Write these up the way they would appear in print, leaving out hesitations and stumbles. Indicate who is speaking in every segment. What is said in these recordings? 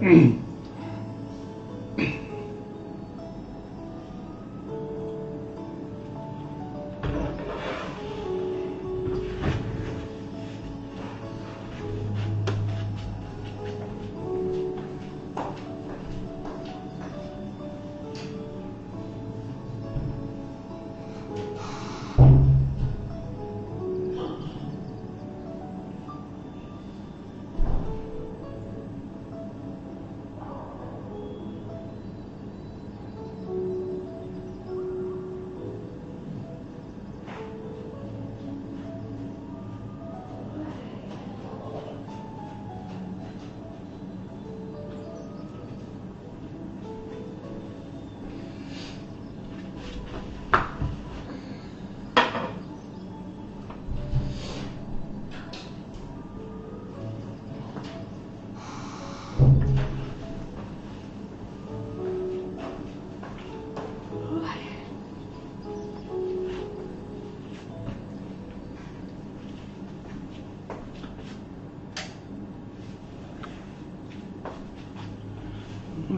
Speaker 1: Um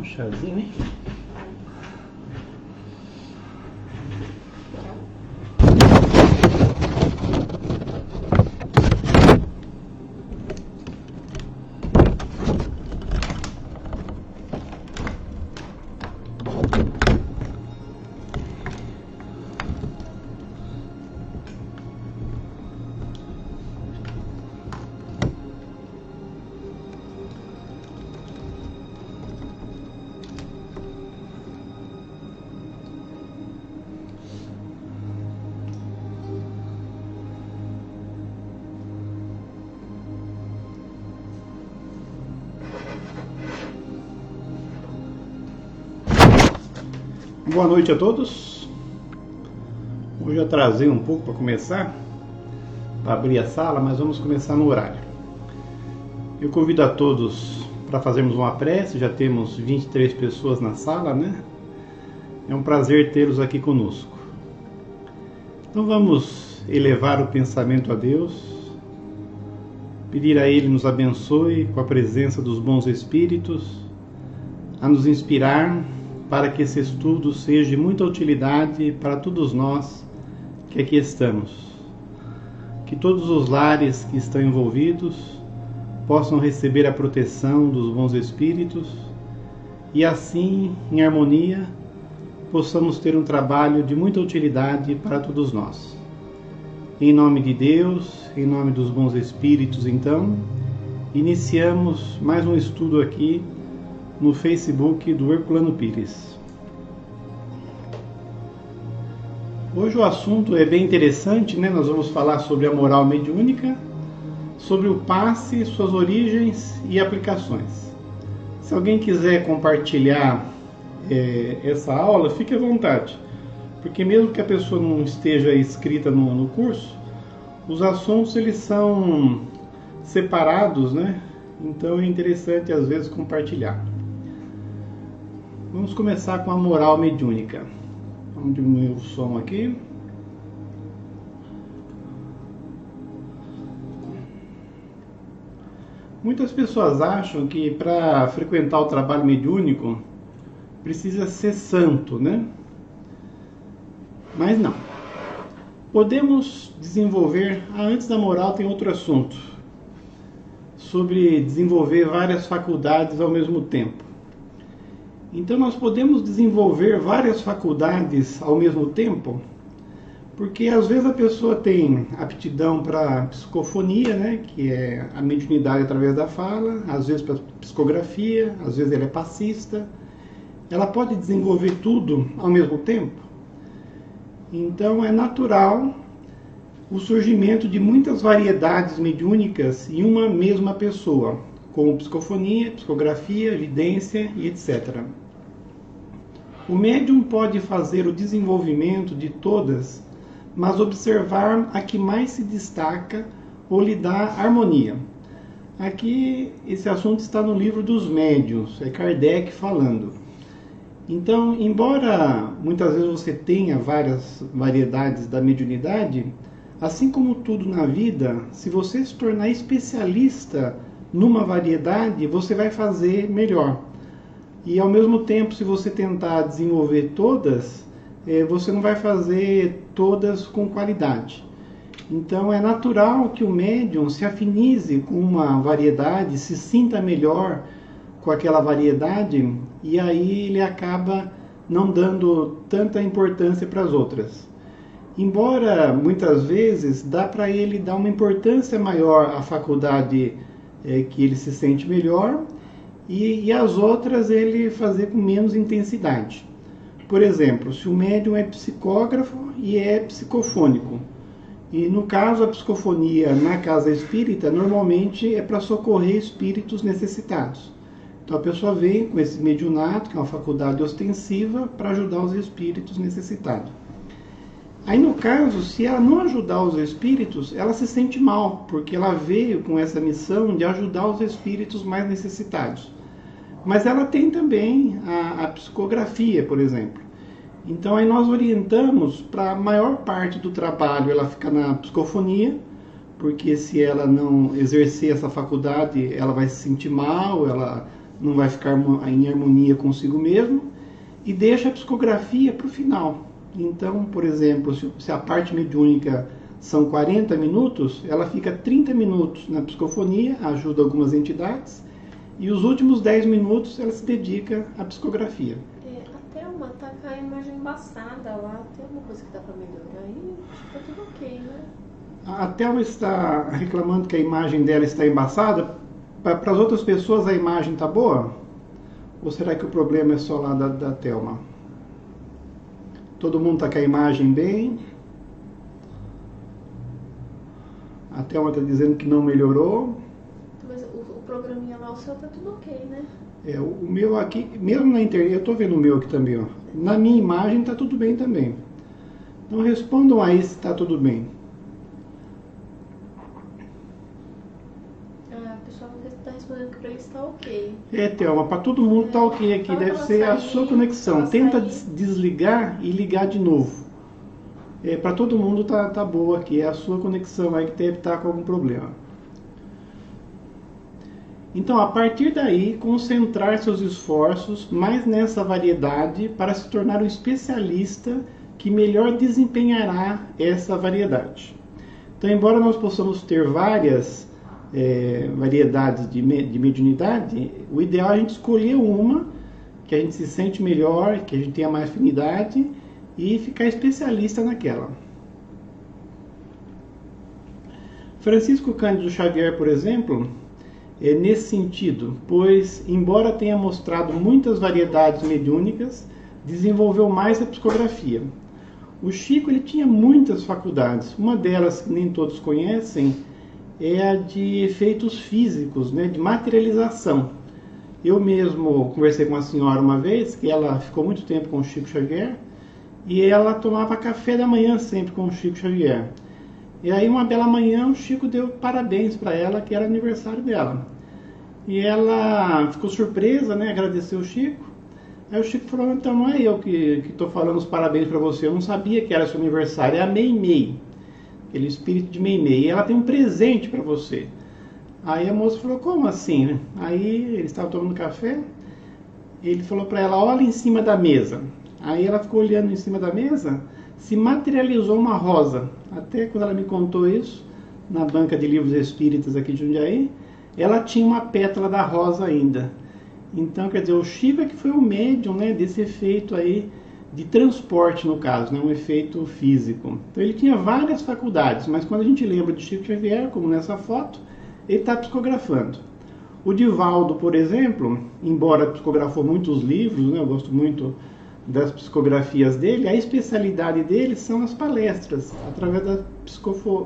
Speaker 1: chazinho, hein? Boa noite a todos. Hoje eu atrasei um pouco para começar, para abrir a sala, mas vamos começar no horário. Eu convido a todos para fazermos uma prece. Já temos 23 pessoas na sala, né? É um prazer tê-los aqui conosco. Então vamos elevar o pensamento a Deus, pedir a Ele nos abençoe com a presença dos bons espíritos, a nos inspirar para que esse estudo seja de muita utilidade para todos nós que aqui estamos. Que todos os lares que estão envolvidos possam receber a proteção dos bons espíritos e assim, em harmonia, possamos ter um trabalho de muita utilidade para todos nós. Em nome de Deus, em nome dos bons espíritos, então, iniciamos mais um estudo aqui no Facebook do Herculano Pires. Hoje o assunto é bem interessante, né? Nós vamos falar sobre a moral mediúnica, sobre o passe, suas origens e aplicações. Se alguém quiser compartilhar essa aula, fique à vontade, porque mesmo que a pessoa não esteja inscrita no curso, os assuntos eles são separados, né? Então é interessante às vezes compartilhar. Vamos começar com a moral mediúnica. Vamos diminuir o som aqui. Muitas pessoas acham que para frequentar o trabalho mediúnico precisa ser santo, né? Mas não. Podemos desenvolver, antes da moral tem outro assunto, sobre desenvolver várias faculdades ao mesmo tempo. Então nós podemos desenvolver várias faculdades ao mesmo tempo, porque às vezes a pessoa tem aptidão para psicofonia, né, que é a mediunidade através da fala, às vezes para psicografia, às vezes ela é passista. Ela pode desenvolver tudo ao mesmo tempo. Então é natural o surgimento de muitas variedades mediúnicas em uma mesma pessoa, como psicofonia, psicografia, evidência e etc. O médium pode fazer o desenvolvimento de todas, mas observar a que mais se destaca ou lhe dá harmonia. Aqui esse assunto está no livro dos médiuns, é Kardec falando. Então, embora muitas vezes você tenha várias variedades da mediunidade, assim como tudo na vida, se você se tornar especialista numa variedade, você vai fazer melhor. E ao mesmo tempo, se você tentar desenvolver todas, você não vai fazer todas com qualidade. Então é natural que o médium se afinize com uma variedade, se sinta melhor com aquela variedade, e aí ele acaba não dando tanta importância para as outras. Embora muitas vezes dá para ele dar uma importância maior à faculdade que ele se sente melhor, e as outras ele fazer com menos intensidade. Por exemplo, se o médium é psicógrafo e é psicofônico, e no caso a psicofonia na casa espírita normalmente é para socorrer espíritos necessitados. Então a pessoa vem com esse mediunato, que é uma faculdade ostensiva, para ajudar os espíritos necessitados. Aí no caso, se ela não ajudar os espíritos, ela se sente mal, porque ela veio com essa missão de ajudar os espíritos mais necessitados. Mas ela tem também a psicografia, por exemplo. Então aí nós orientamos para a maior parte do trabalho ela ficar na psicofonia, porque se ela não exercer essa faculdade, ela vai se sentir mal, ela não vai ficar em harmonia consigo mesmo, e deixa a psicografia para o final. Então, por exemplo, se a parte mediúnica são 40 minutos, ela fica 30 minutos na psicofonia, ajuda algumas entidades, e os últimos 10 minutos ela se dedica à psicografia.
Speaker 2: A Thelma tá com a imagem embaçada lá, tem alguma coisa que dá para melhorar aí? Tá tudo ok, né?
Speaker 1: A Thelma está reclamando que a imagem dela está embaçada. Para as outras pessoas a imagem está boa? Ou será que o problema é só lá da Thelma? Todo mundo está com a imagem bem? A Thelma está dizendo que não melhorou.
Speaker 2: Mas o programinha lá, o seu tá tudo ok, né?
Speaker 1: O meu aqui, mesmo na internet, eu estou vendo o meu aqui também, ó. Na minha imagem está tudo bem também. Então respondam aí se está tudo bem.
Speaker 2: A pessoa está respondendo que para ele está ok.
Speaker 1: Thelma, para todo mundo está ok aqui. Deve ser a sua conexão. Tenta desligar e ligar de novo. Para todo mundo tá boa aqui. É a sua conexão aí que deve estar com algum problema. Então, a partir daí, concentrar seus esforços mais nessa variedade para se tornar um especialista que melhor desempenhará essa variedade. Então, embora nós possamos ter várias variedades de mediunidade, o ideal é a gente escolher uma que a gente se sente melhor, que a gente tenha mais afinidade e ficar especialista naquela. Francisco Cândido Xavier, por exemplo, é nesse sentido, pois, embora tenha mostrado muitas variedades mediúnicas, desenvolveu mais a psicografia. O Chico ele tinha muitas faculdades, uma delas que nem todos conhecem é a de efeitos físicos, né, de materialização. Eu mesmo conversei com uma senhora uma vez, que ela ficou muito tempo com o Chico Xavier, e ela tomava café da manhã sempre com o Chico Xavier. E aí uma bela manhã o Chico deu parabéns para ela, que era aniversário dela. E ela ficou surpresa, né, agradeceu o Chico. Aí o Chico falou, então não é eu que estou falando os parabéns para você, eu não sabia que era seu aniversário, é a Meimei, aquele espírito de Meimei, e ela tem um presente para você. Aí a moça falou, como assim? Aí ele estava tomando café, ele falou para ela, olha em cima da mesa. Aí ela ficou olhando em cima da mesa, se materializou uma rosa. Até quando ela me contou isso, na banca de livros espíritas aqui de Jundiaí, ela tinha uma pétala da rosa ainda. Então, quer dizer, o Chico é que foi o médium, né, desse efeito aí de transporte, no caso, né, um efeito físico. Então ele tinha várias faculdades, mas quando a gente lembra de Chico Xavier, como nessa foto, ele está psicografando. O Divaldo, por exemplo, embora psicografou muitos livros, né, eu gosto muito das psicografias dele, a especialidade dele são as palestras, através da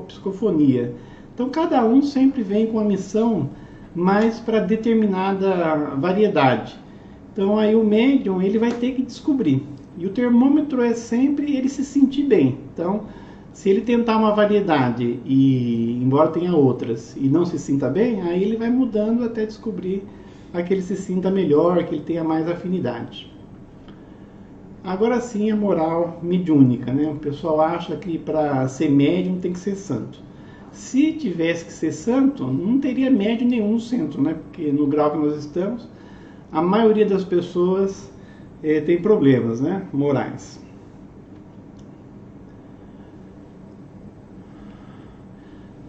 Speaker 1: psicofonia. Então cada um sempre vem com a missão mais para determinada variedade. Então aí o médium ele vai ter que descobrir. E o termômetro é sempre ele se sentir bem. Então, se ele tentar uma variedade, e embora tenha outras, e não se sinta bem, aí ele vai mudando até descobrir a que ele se sinta melhor, que ele tenha mais afinidade. Agora sim a moral mediúnica, né? O pessoal acha que para ser médium tem que ser santo. Se tivesse que ser santo, não teria médium nenhum no centro, né? Porque no grau que nós estamos, a maioria das pessoas tem problemas, né? Morais.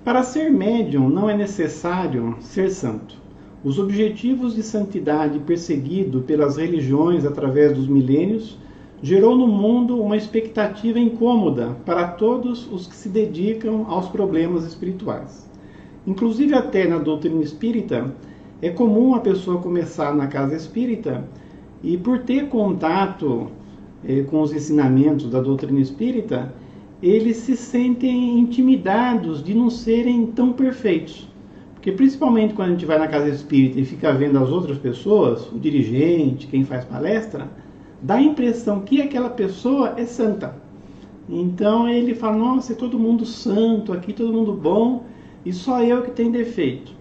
Speaker 1: Para ser médium não é necessário ser santo. Os objetivos de santidade perseguido pelas religiões através dos milênios gerou no mundo uma expectativa incômoda para todos os que se dedicam aos problemas espirituais. Inclusive até na doutrina espírita, é comum a pessoa começar na casa espírita e por ter contato com os ensinamentos da doutrina espírita, eles se sentem intimidados de não serem tão perfeitos. Porque principalmente quando a gente vai na casa espírita e fica vendo as outras pessoas, o dirigente, quem faz palestra, dá a impressão que aquela pessoa é santa. Então ele fala, nossa, é todo mundo santo aqui, todo mundo bom, e só eu que tenho defeito.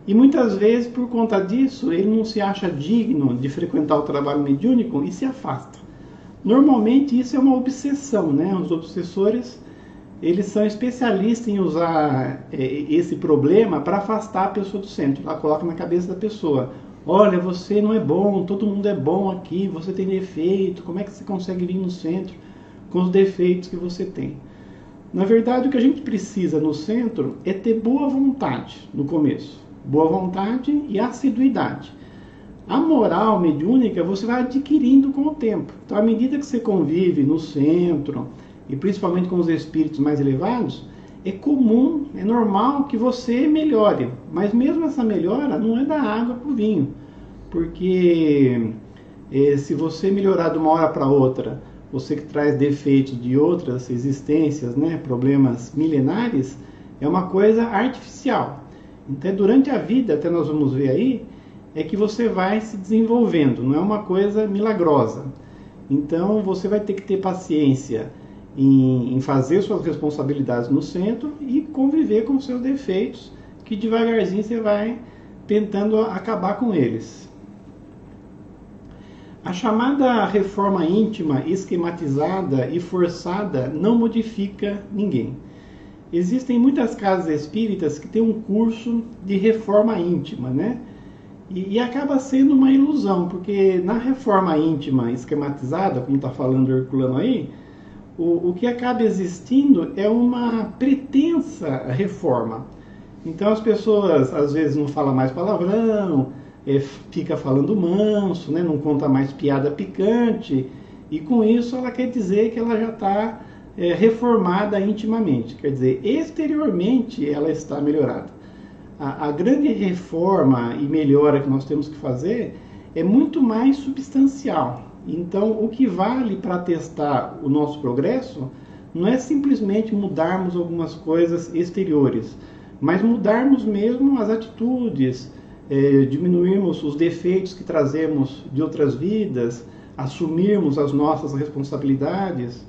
Speaker 1: E muitas vezes, por conta disso, ele não se acha digno de frequentar o trabalho mediúnico e se afasta. Normalmente isso é uma obsessão, né? Os obsessores, eles são especialistas em usar esse problema para afastar a pessoa do centro. Ela coloca na cabeça da pessoa, olha, você não é bom, todo mundo é bom aqui, você tem defeito, como é que você consegue vir no centro com os defeitos que você tem? Na verdade, o que a gente precisa no centro é ter boa vontade no começo. Boa vontade e assiduidade. A moral mediúnica você vai adquirindo com o tempo. Então, à medida que você convive no centro, e principalmente com os espíritos mais elevados, é comum, é normal que você melhore. Mas mesmo essa melhora não é da água para o vinho. Porque se você melhorar de uma hora para outra, você que traz defeitos de outras existências, né, problemas milenares, é uma coisa artificial. Então, durante a vida, até nós vamos ver aí, é que você vai se desenvolvendo, não é uma coisa milagrosa. Então, você vai ter que ter paciência em fazer suas responsabilidades no centro e conviver com seus defeitos, que devagarzinho você vai tentando acabar com eles. A chamada reforma íntima, esquematizada e forçada não modifica ninguém. Existem muitas casas espíritas que têm um curso de reforma íntima, né? E acaba sendo uma ilusão, porque na reforma íntima esquematizada, como está falando o Herculano aí, o que acaba existindo é uma pretensa reforma. Então as pessoas às vezes não falam mais palavrão, fica falando manso, né? Não conta mais piada picante, e com isso ela quer dizer que ela já está reformada intimamente, quer dizer, exteriormente ela está melhorada. A grande reforma e melhora que nós temos que fazer é muito mais substancial. Então, o que vale para testar o nosso progresso não é simplesmente mudarmos algumas coisas exteriores, mas mudarmos mesmo as atitudes, diminuirmos os defeitos que trazemos de outras vidas, assumirmos as nossas responsabilidades,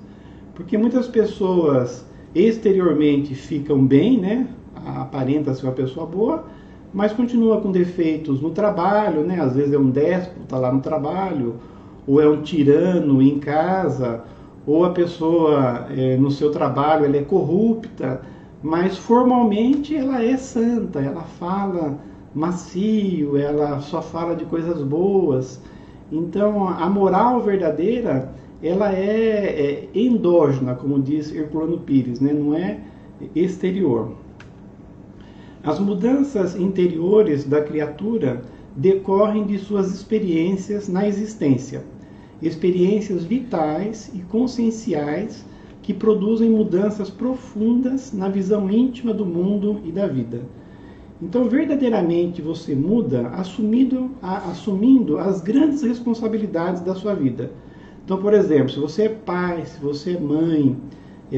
Speaker 1: porque muitas pessoas exteriormente ficam bem, né? Aparenta ser uma pessoa boa, mas continua com defeitos no trabalho, né? Às vezes é um déspota, está lá no trabalho, ou é um tirano em casa, ou a pessoa no seu trabalho ela é corrupta, mas formalmente ela é santa, ela fala macio, ela só fala de coisas boas. Então a moral verdadeira ela é endógena, como diz Herculano Pires, né? Não é exterior. As mudanças interiores da criatura decorrem de suas experiências na existência, experiências vitais e conscienciais que produzem mudanças profundas na visão íntima do mundo e da vida. Então, verdadeiramente você muda assumindo as grandes responsabilidades da sua vida. Então, por exemplo, se você é pai, se você é mãe,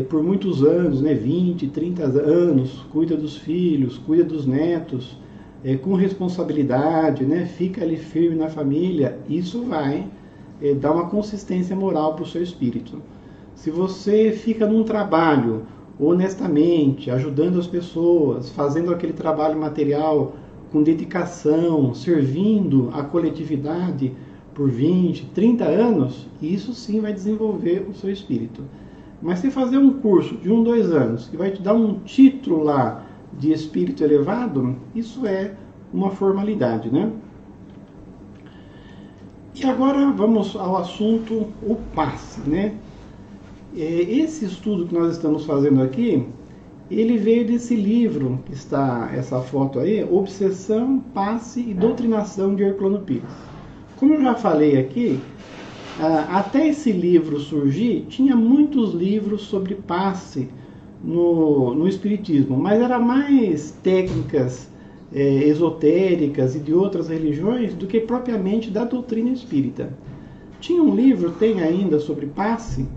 Speaker 1: por muitos anos, né, 20, 30 anos, cuida dos filhos, cuida dos netos, com responsabilidade, né, fica ali firme na família, isso vai dar uma consistência moral para o seu espírito. Se você fica num trabalho honestamente, ajudando as pessoas, fazendo aquele trabalho material com dedicação, servindo a coletividade por 20, 30 anos, isso sim vai desenvolver o seu espírito. Mas se fazer um curso de 1, 2 anos, que vai te dar um título lá de espírito elevado, isso é uma formalidade, né? E agora vamos ao assunto, o passe, né? Esse estudo que nós estamos fazendo aqui, ele veio desse livro, que está essa foto aí, Obsessão, Passe e Doutrinação de Herculano Pires. Como eu já falei aqui, até esse livro surgir, tinha muitos livros sobre passe no Espiritismo, mas era mais técnicas esotéricas e de outras religiões do que propriamente da doutrina espírita. Tinha um livro, tem ainda, sobre passe,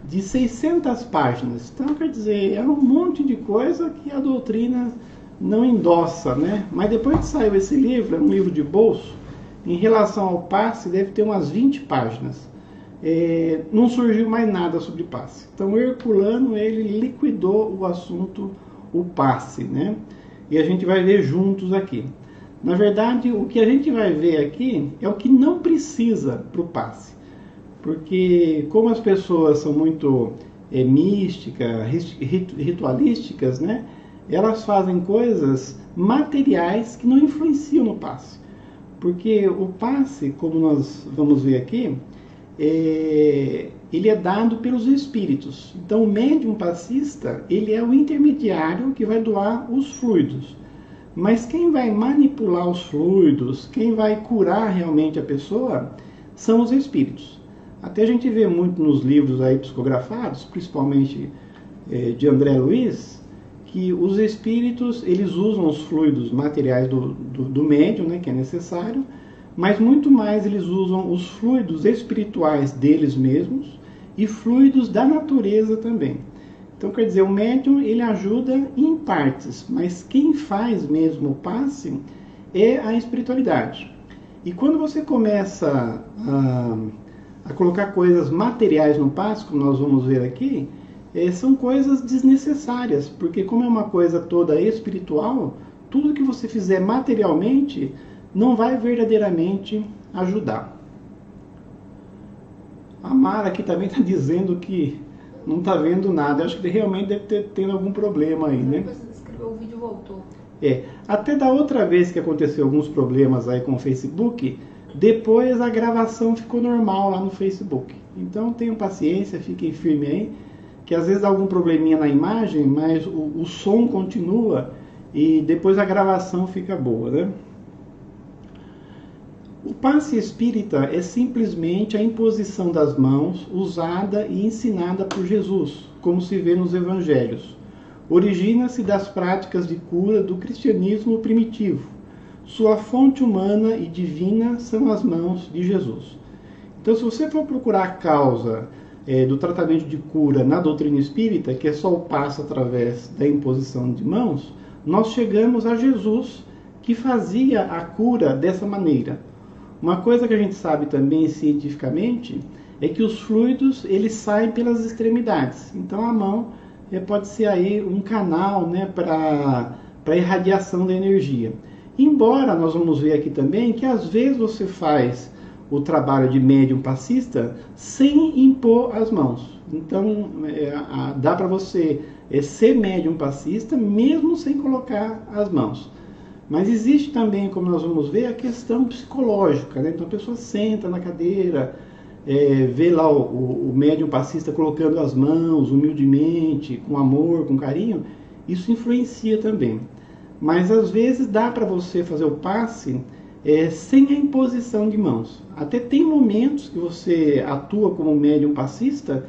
Speaker 1: de 600 páginas. Então, quer dizer, era um monte de coisa que a doutrina não endossa, né? Mas depois que saiu esse livro, é um livro de bolso, em relação ao passe, deve ter umas 20 páginas. Não surgiu mais nada sobre passe. Então, o Herculano, ele liquidou o assunto, o passe, né? E a gente vai ver juntos aqui. Na verdade, o que a gente vai ver aqui é o que não precisa para o passe. Porque como as pessoas são muito místicas, ritualísticas, né? Elas fazem coisas materiais que não influenciam no passe. Porque o passe, como nós vamos ver aqui, ele é dado pelos espíritos. Então o médium passista, ele é o intermediário que vai doar os fluidos. Mas quem vai manipular os fluidos, quem vai curar realmente a pessoa, são os espíritos. Até a gente vê muito nos livros aí psicografados, principalmente de André Luiz, que os espíritos, eles usam os fluidos materiais do médium, né, que é necessário, mas muito mais eles usam os fluidos espirituais deles mesmos e fluidos da natureza também. Então, quer dizer, o médium, ele ajuda em partes, mas quem faz mesmo o passe é a espiritualidade. E quando você começa a colocar coisas materiais no passe, como nós vamos ver aqui, são coisas desnecessárias, porque como é uma coisa toda espiritual, tudo que você fizer materialmente não vai verdadeiramente ajudar. A Mara aqui também está dizendo que não está vendo nada. Eu acho que realmente deve ter tendo algum problema aí, né?
Speaker 2: Depois você descreveu, o vídeo voltou.
Speaker 1: Até da outra vez que aconteceu alguns problemas aí com o Facebook, depois a gravação ficou normal lá no Facebook. Então tenham paciência, fiquem firmes aí, que às vezes dá algum probleminha na imagem, mas o som continua e depois a gravação fica boa, né? O passe espírita é simplesmente a imposição das mãos usada e ensinada por Jesus, como se vê nos evangelhos. Origina-se das práticas de cura do cristianismo primitivo. Sua fonte humana e divina são as mãos de Jesus. Então, se você for procurar a causa do tratamento de cura na doutrina espírita, que é só o passe através da imposição de mãos, nós chegamos a Jesus, que fazia a cura dessa maneira. Uma coisa que a gente sabe também cientificamente é que os fluidos, eles saem pelas extremidades. Então a mão pode ser aí um canal, né, para irradiação da energia. Embora nós vamos ver aqui também que às vezes você faz o trabalho de médium passista sem impor as mãos. Então dá para você ser médium passista mesmo sem colocar as mãos. Mas existe também, como nós vamos ver, a questão psicológica, né? Então a pessoa senta na cadeira, vê lá o médium passista colocando as mãos humildemente, com amor, com carinho, isso influencia também. Mas às vezes dá para você fazer o passe sem a imposição de mãos. Até tem momentos que você atua como médium passista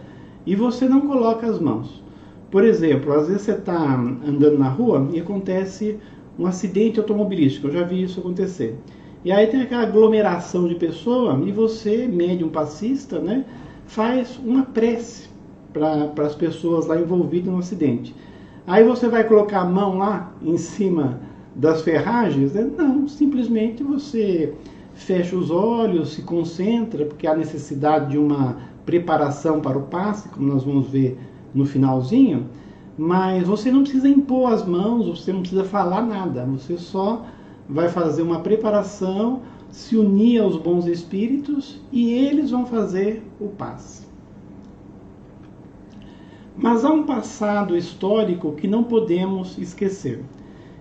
Speaker 1: e você não coloca as mãos. Por exemplo, às vezes você está andando na rua e acontece um acidente automobilístico, eu já vi isso acontecer. E aí tem aquela aglomeração de pessoas e você, médium passista, né, faz uma prece para as pessoas lá envolvidas no acidente. Aí você vai colocar a mão lá em cima das ferragens, né? Não, simplesmente você fecha os olhos, se concentra, porque há necessidade de uma preparação para o passe, como nós vamos ver no finalzinho. Mas você não precisa impor as mãos, você não precisa falar nada. Você só vai fazer uma preparação, se unir aos bons espíritos e eles vão fazer o passe. Mas há um passado histórico que não podemos esquecer.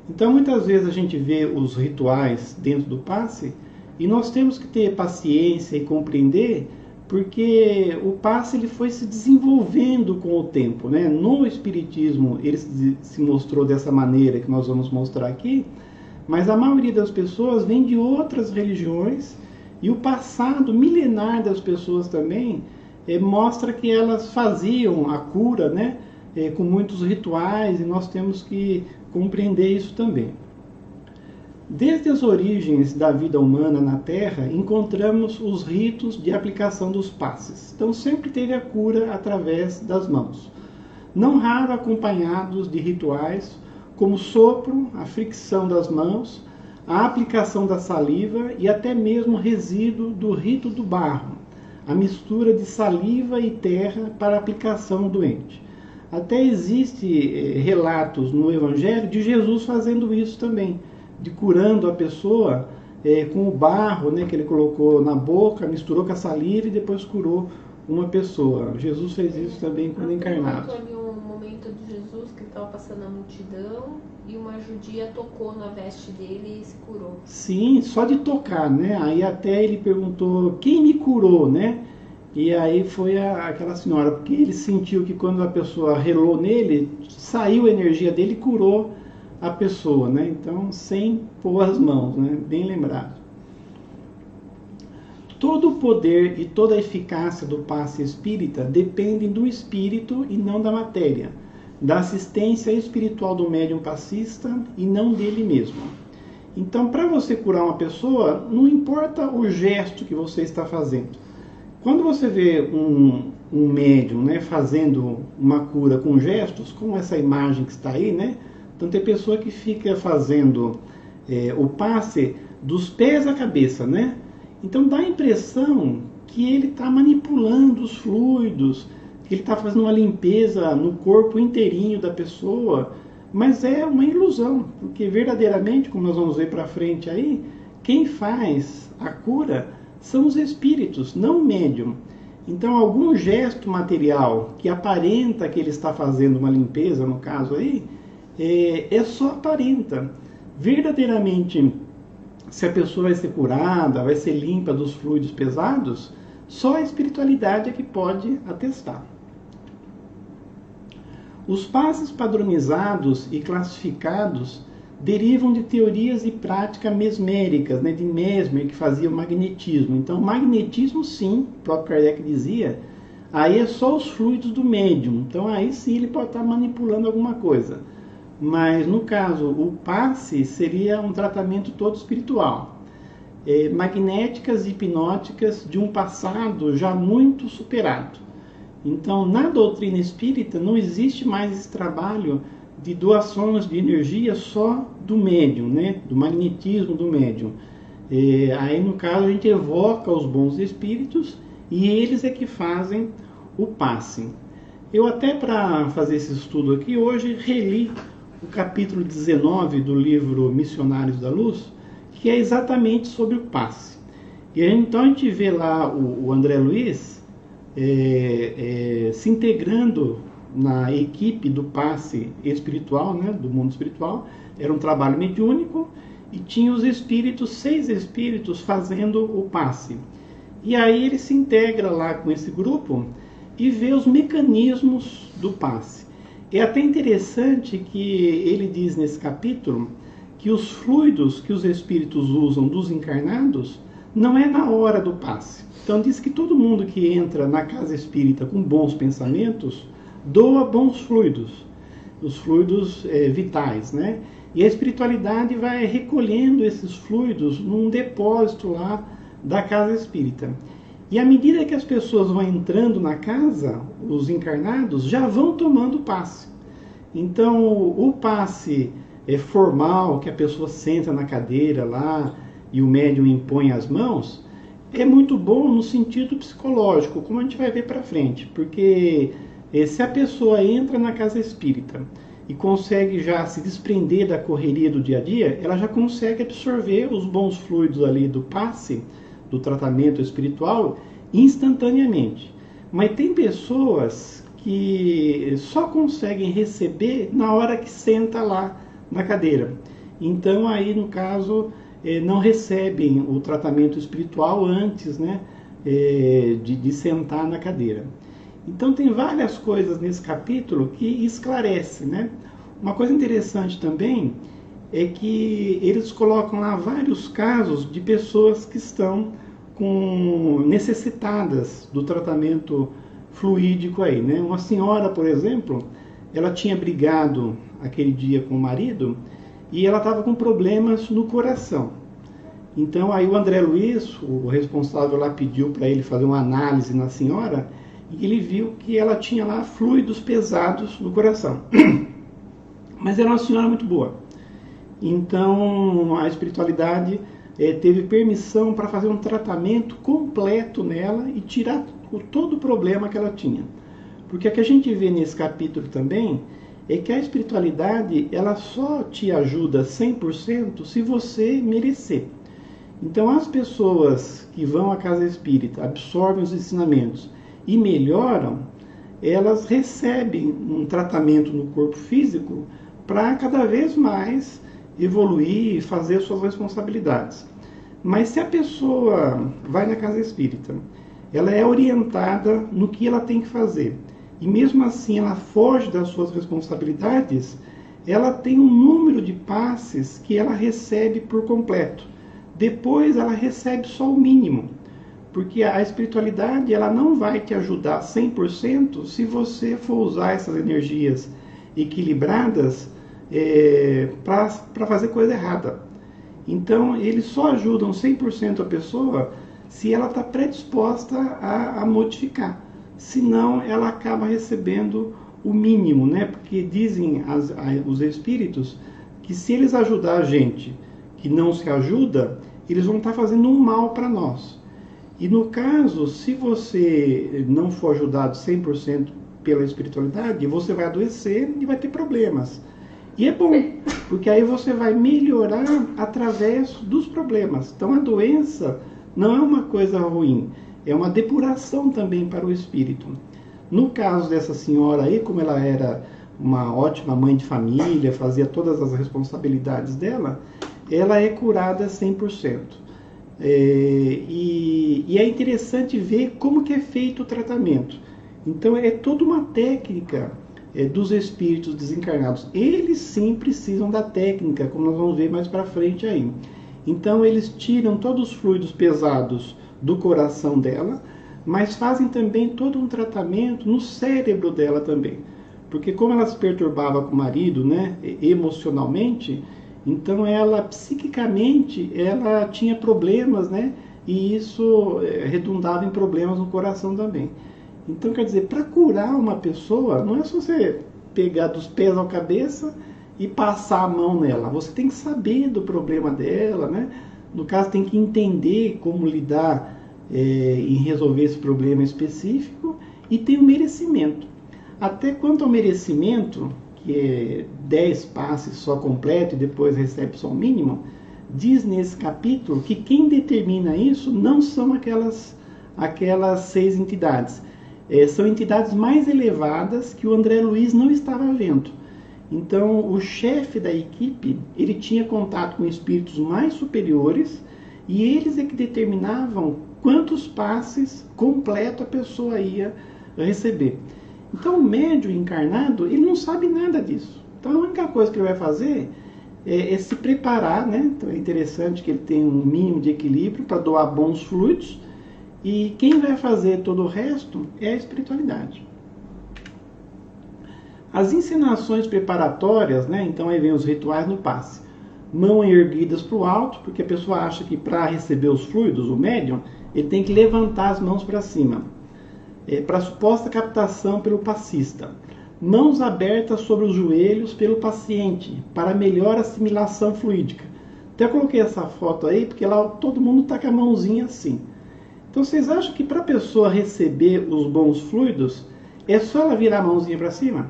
Speaker 1: Então, muitas vezes a gente vê os rituais dentro do passe e nós temos que ter paciência e compreender, porque o passe ele foi se desenvolvendo com o tempo, né? No Espiritismo ele se mostrou dessa maneira que nós vamos mostrar aqui, mas a maioria das pessoas vem de outras religiões e o passado milenar das pessoas também mostra que elas faziam a cura, né? Com muitos rituais, e nós temos que compreender isso também. Desde as origens da vida humana na Terra, encontramos os ritos de aplicação dos passes. Então sempre teve a cura através das mãos. Não raro acompanhados de rituais como sopro, a fricção das mãos, a aplicação da saliva e até mesmo o resíduo do rito do barro, a mistura de saliva e terra para a aplicação ao doente. Até existe relatos no Evangelho de Jesus fazendo isso também, de curando a pessoa com o barro, né, que ele colocou na boca, misturou com a saliva e depois curou uma pessoa. Jesus fez isso também quando encarnado.
Speaker 2: Ali um momento de Jesus que estava passando a multidão e uma judia tocou na veste dele e se curou.
Speaker 1: Sim, só de tocar, né? Aí até ele perguntou, quem me curou, né? E aí foi aquela senhora, porque ele sentiu que quando a pessoa relou nele, saiu a energia dele e curou a pessoa, né? Então, sem pôr as mãos, né? Bem lembrado. Todo o poder e toda a eficácia do passe espírita dependem do espírito e não da matéria, da assistência espiritual do médium passista e não dele mesmo. Então, para você curar uma pessoa, não importa o gesto que você está fazendo. Quando você vê um médium, né, fazendo uma cura com gestos, como essa imagem que está aí, né? Então tem pessoa que fica fazendo o passe dos pés à cabeça, né? Então dá a impressão que ele está manipulando os fluidos, que ele está fazendo uma limpeza no corpo inteirinho da pessoa, mas é uma ilusão, porque verdadeiramente, como nós vamos ver para frente aí, quem faz a cura são os espíritos, não o médium. Então algum gesto material que aparenta que ele está fazendo uma limpeza, no caso aí, é só aparenta. Verdadeiramente, se a pessoa vai ser curada, vai ser limpa dos fluidos pesados, só a espiritualidade é que pode atestar. Os passes padronizados e classificados derivam de teorias e práticas mesméricas, né, de Mesmer, que fazia o magnetismo. Então, magnetismo, sim, o próprio Kardec dizia, aí é só os fluidos do médium. Então, aí sim ele pode estar manipulando alguma coisa. Mas, no caso, o passe seria um tratamento todo espiritual. Magnéticas e hipnóticas de um passado já muito superado. Então, na doutrina espírita, não existe mais esse trabalho de doações de energia só do médium, né? Do magnetismo do médium. Aí, no caso, a gente evoca os bons espíritos e eles é que fazem o passe. Eu até, para fazer esse estudo aqui, hoje reli o capítulo 19 do livro Missionários da Luz, que é exatamente sobre o passe. E então a gente vê lá o André Luiz se integrando na equipe do passe espiritual, né, do mundo espiritual. Era um trabalho mediúnico e tinha os espíritos, 6 espíritos fazendo o passe. E aí ele se integra lá com esse grupo e vê os mecanismos do passe. É até interessante que ele diz nesse capítulo que os fluidos que os espíritos usam dos encarnados não é na hora do passe. Então diz que todo mundo que entra na casa espírita com bons pensamentos doa bons fluidos, os fluidos vitais, né? E a espiritualidade vai recolhendo esses fluidos num depósito lá da casa espírita. E à medida que as pessoas vão entrando na casa, os encarnados já vão tomando passe. Então o passe formal, que a pessoa senta na cadeira lá e o médium impõe as mãos, é muito bom no sentido psicológico, como a gente vai ver para frente, porque se a pessoa entra na casa espírita e consegue já se desprender da correria do dia a dia, ela já consegue absorver os bons fluidos ali do passe, do tratamento espiritual, instantaneamente. Mas tem pessoas que só conseguem receber na hora que senta lá na cadeira. Então aí no caso não recebem o tratamento espiritual antes, né, de sentar na cadeira. Então tem várias coisas nesse capítulo que esclarecem, né? Uma coisa interessante também é que eles colocam lá vários casos de pessoas que estão necessitadas do tratamento fluídico aí, né? Uma senhora, por exemplo, ela tinha brigado aquele dia com o marido e ela estava com problemas no coração. Então aí o André Luiz, o responsável lá, pediu para ele fazer uma análise na senhora e ele viu que ela tinha lá fluidos pesados no coração. Mas era uma senhora muito boa. Então a espiritualidade teve permissão para fazer um tratamento completo nela e tirar todo o problema que ela tinha. Porque o que a gente vê nesse capítulo também é que a espiritualidade ela só te ajuda 100% se você merecer. Então as pessoas que vão à casa espírita, absorvem os ensinamentos e melhoram, elas recebem um tratamento no corpo físico para cada vez mais evoluir e fazer suas responsabilidades. Mas se a pessoa vai na casa espírita, ela é orientada no que ela tem que fazer, e mesmo assim ela foge das suas responsabilidades, ela tem um número de passes que ela recebe por completo. Depois ela recebe só o mínimo, porque a espiritualidade ela não vai te ajudar 100% se você for usar essas energias equilibradas para fazer coisa errada. Então eles só ajudam 100% a pessoa se ela está predisposta a modificar. Senão ela acaba recebendo o mínimo, né? Porque dizem os espíritos que se eles ajudar a gente que não se ajuda, eles vão estar fazendo um mal para nós. E no caso, se você não for ajudado 100% pela espiritualidade, você vai adoecer e vai ter problemas. E é bom, porque aí você vai melhorar através dos problemas. Então a doença não é uma coisa ruim, é uma depuração também para o espírito. No caso dessa senhora aí, como ela era uma ótima mãe de família, fazia todas as responsabilidades dela, ela é curada 100%. E é interessante ver como que é feito o tratamento. Então é toda uma técnica dos espíritos desencarnados. Eles sim precisam da técnica, como nós vamos ver mais para frente aí. Então eles tiram todos os fluidos pesados do coração dela, mas fazem também todo um tratamento no cérebro dela também. Porque como ela se perturbava com o marido, né, emocionalmente, então ela, psiquicamente, ela tinha problemas, né, e isso redundava em problemas no coração também. Então, quer dizer, para curar uma pessoa, não é só você pegar dos pés à cabeça e passar a mão nela. Você tem que saber do problema dela, né? No caso, tem que entender como lidar em resolver esse problema específico e tem o merecimento. Até quanto ao merecimento, que é 10 passes só completo e depois recebe só o mínimo, diz nesse capítulo que quem determina isso não são aquelas 6 entidades. São entidades mais elevadas que o André Luiz não estava vendo. Então, o chefe da equipe, ele tinha contato com espíritos mais superiores e eles é que determinavam quantos passes completo a pessoa ia receber. Então, o médium encarnado, ele não sabe nada disso. Então, a única coisa que ele vai fazer é se preparar, né? Então, é interessante que ele tenha um mínimo de equilíbrio para doar bons fluidos. E quem vai fazer todo o resto é a espiritualidade. As encenações preparatórias, né? Então aí vem os rituais no passe. Mãos erguidas para o alto, porque a pessoa acha que para receber os fluidos, o médium, ele tem que levantar as mãos para cima. Para suposta captação pelo passista. Mãos abertas sobre os joelhos pelo paciente, para melhor assimilação fluídica. Até coloquei essa foto aí, porque lá todo mundo está com a mãozinha assim. Então vocês acham que para a pessoa receber os bons fluidos, é só ela virar a mãozinha para cima?